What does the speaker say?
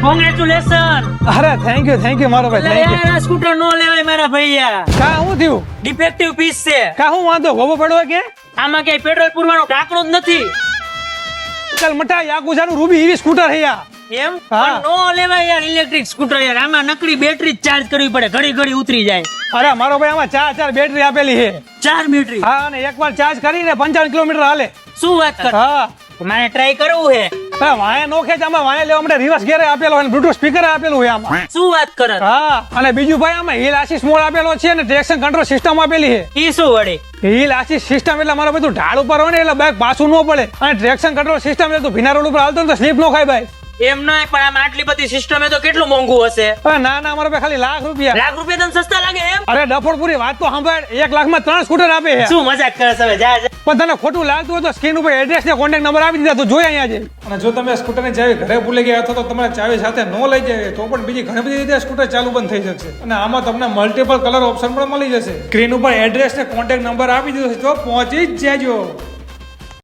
Congratulation. અરે thank you મારો ભાઈ થેન્ક યુ. યાર આ સ્કૂટર નો લેવાય મારા ભૈયા. કા હું થયું? ડિફેક્ટિવ પીસ છે. કા હું વાંધો ગોબો પડવા કે? આમાં કઈ પેટ્રોલ પૂરવાનું ઢાંકણું જ નથી. ચાલ મટા યાકુઝાનું રૂબી ઈવી સ્કૂટર હે યાર. એમ હા. પણ નો લેવાય યાર ઇલેક્ટ્રિક સ્કૂટર યાર. આમાં નકરી બેટરી ચાર્જ કરવી પડે, ઘડી ઘડી ઉતરી જાય. અરે મારો ભાઈ આમાં ચાર બેટરી આપેલી છે. 4 બેટરી. હા અને એકવાર ચાર્જ કરીને 55 કિલોમીટર હાલે. શું વાત કર. હા મારે ટ્રાય કરવું હે. અરે વાયા નો ખેંચ, આમાં વાયા લેવા માટે રિવર્સ ગિયર આપેલો અને બ્લૂટૂથ સ્પીકર આપેલું હોય આમાં. શું વાત કર. હા અને બીજું ભાઈ આમાં હિલ આસિસ મોડ આપેલો છે અને ટ્રેક્શન કંટ્રોલ સિસ્ટમ આપેલી છે. ઈ શું વળી. હિલ આસિસ સિસ્ટમ એટલે મારો બધું ઢાળ ઉપર હોય ને એટલે બાઇક પાછું ન પડે અને ટ્રેક્શન કંટ્રોલ સિસ્ટમ એટલે તું ભીના રોડ ઉપર હાલતો ને તો સ્લીપ ન ખાય ભાઈ. એમ નહી પણ આમાં આટલી બધી સિસ્ટમ તો કેટલું મોંઘું હશે. અરે ના મારો ભાઈ ખાલી ₹1,00,000. લાખ રૂપિયા તને સસ્તા લાગે એમ. અરે ડફોડપુરી વાત તો સાંભળ, 1 લાખમાં 3 સ્કૂટર આપે છે. શું મજાક કરે છે હવે. જા જા. પણ તને ખોટું લાગતું હોય તો સ્ક્રીન ઉપર એડ્રેસ ને કોન્ટેક્ટ નંબર આપી દીધા, તું જોઈ અહીંયા છે. અને જો તમે સ્કૂટરની ચાવી ઘરે ભૂલી ગયા અથવા તો તમારે ચાવી સાથે ન લઈ જાય તો પણ બીજી ઘણી બધી રીતે સ્કૂટર ચાલુ બંધ થઈ શકશે. અને આમાં તમને મલ્ટિપલ કલર ઓપ્શન પણ મળી જશે. સ્ક્રીન ઉપર એડ્રેસ ને કોન્ટેક્ટ નંબર આપી દીધો છે તો પહોંચી જ જાજો.